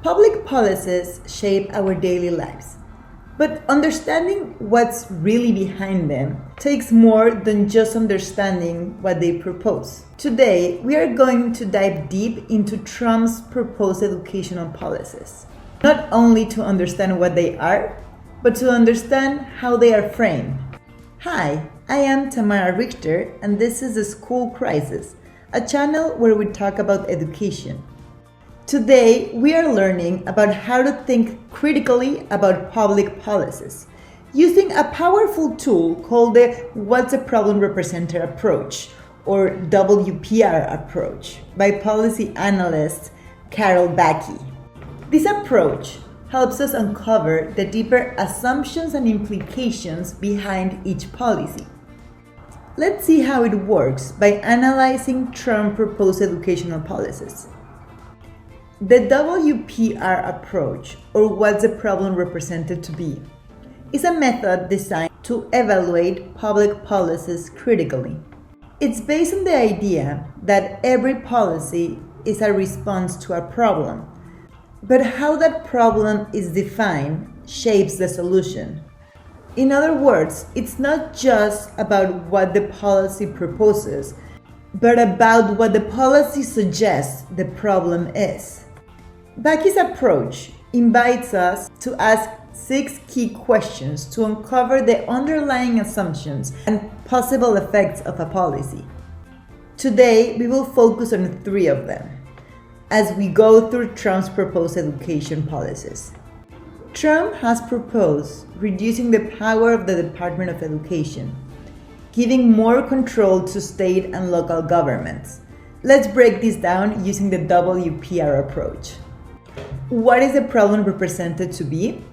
Public policies shape our daily lives, but understanding what's really behind them takes more than just understanding what they propose. Today, we are going to dive deep into Trump's proposed educational policies, not only to understand what they are, but to understand how they are framed. Hi, I am Tamara Richter, and this is The School Crisis, a channel where we talk about education. Today, we are learning about how to think critically about public policies using a powerful tool called the What's a Problem Representative Approach, or WPR Approach, by policy analyst Carol Bacchi. This approach helps us uncover the deeper assumptions and implications behind each policy. Let's see how it works by analyzing Trump proposed educational policies. The WPR approach, or What's the Problem Represented to Be, is a method designed to evaluate public policies critically. It's based on the idea that every policy is a response to a problem, but how that problem is defined shapes the solution. In other words, it's not just about what the policy proposes, but about what the policy suggests the problem is. Bacchi's approach invites us to ask 6 key questions to uncover the underlying assumptions and possible effects of a policy. Today, we will focus on 3 of them as we go through Trump's proposed education policies. Trump has proposed reducing the power of the Department of Education, giving more control to state and local governments. Let's break this down using the WPR approach. What is the problem represented to be?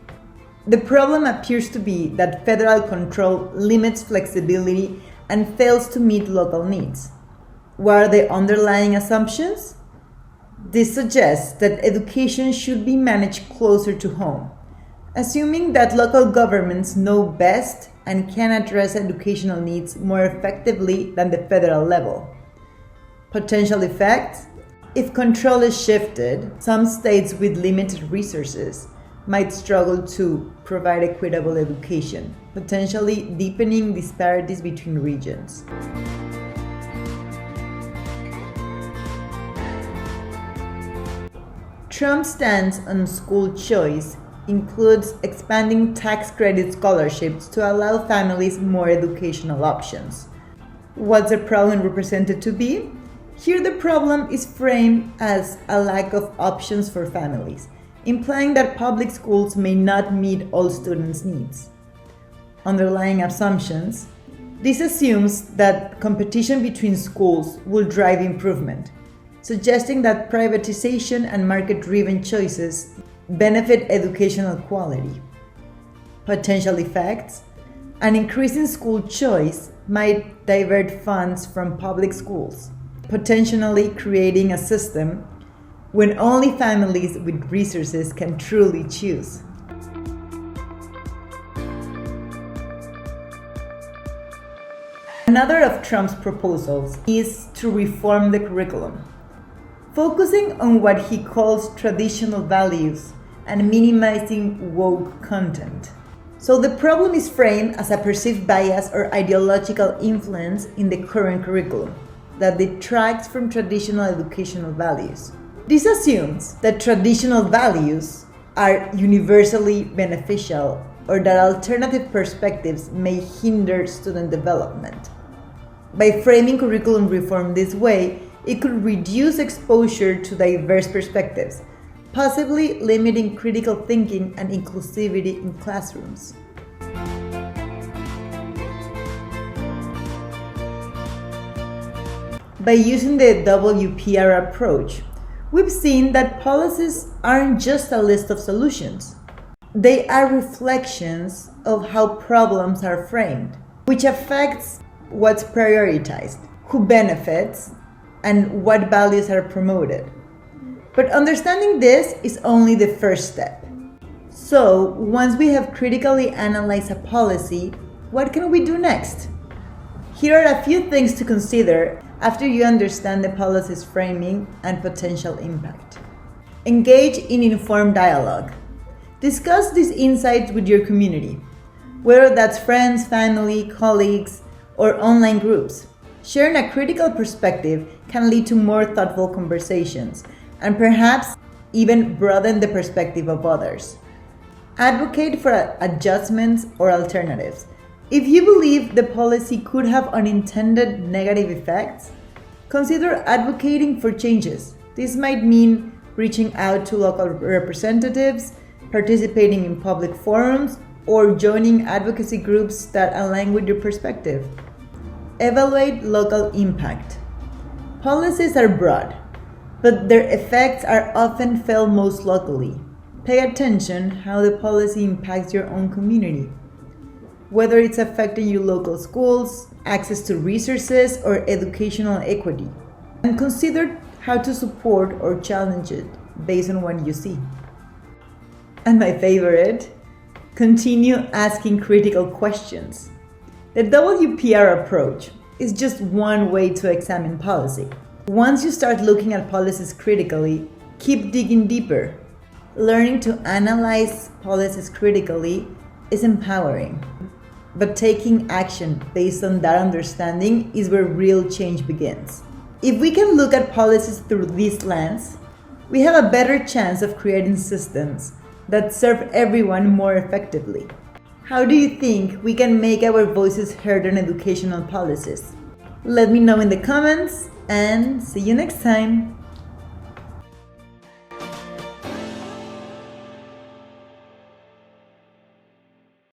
The problem appears to be that federal control limits flexibility and fails to meet local needs. What are the underlying assumptions? This suggests that education should be managed closer to home, assuming that local governments know best and can address educational needs more effectively than the federal level. Potential effects? If control is shifted, some states with limited resources might struggle to provide equitable education, potentially deepening disparities between regions. Trump's stance on school choice includes expanding tax credit scholarships to allow families more educational options. What's the problem represented to be? Here the problem is framed as a lack of options for families, implying that public schools may not meet all students' needs. Underlying assumptions: this assumes that competition between schools will drive improvement, suggesting that privatization and market-driven choices benefit educational quality. Potential effects: an increase in school choice might divert funds from public schools, potentially creating a system when only families with resources can truly choose. Another of Trump's proposals is to reform the curriculum, focusing on what he calls traditional values and minimizing woke content. So the problem is framed as a perceived bias or ideological influence in the current curriculum that detracts from traditional educational values. This assumes that traditional values are universally beneficial or that alternative perspectives may hinder student development. By framing curriculum reform this way, it could reduce exposure to diverse perspectives, possibly limiting critical thinking and inclusivity in classrooms. By using the WPR approach, we've seen that policies aren't just a list of solutions. They are reflections of how problems are framed, which affects what's prioritized, who benefits, and what values are promoted. But understanding this is only the first step. So, once we have critically analyzed a policy, what can we do next? Here are a few things to consider after you understand the policy's framing and potential impact. Engage in informed dialogue. Discuss these insights with your community, whether that's friends, family, colleagues, or online groups. Sharing a critical perspective can lead to more thoughtful conversations and perhaps even broaden the perspective of others. Advocate for adjustments or alternatives. If you believe the policy could have unintended negative effects, consider advocating for changes. This might mean reaching out to local representatives, participating in public forums, or joining advocacy groups that align with your perspective. Evaluate local impact. Policies are broad, but their effects are often felt most locally. Pay attention how the policy impacts your own community, whether it's affecting your local schools, access to resources, or educational equity. And consider how to support or challenge it based on what you see. And my favorite, continue asking critical questions. The WPR approach is just one way to examine policy. Once you start looking at policies critically, keep digging deeper. Learning to analyze policies critically is empowering, but taking action based on that understanding is where real change begins. If we can look at policies through this lens, we have a better chance of creating systems that serve everyone more effectively. How do you think we can make our voices heard on educational policies? Let me know in the comments and see you next time.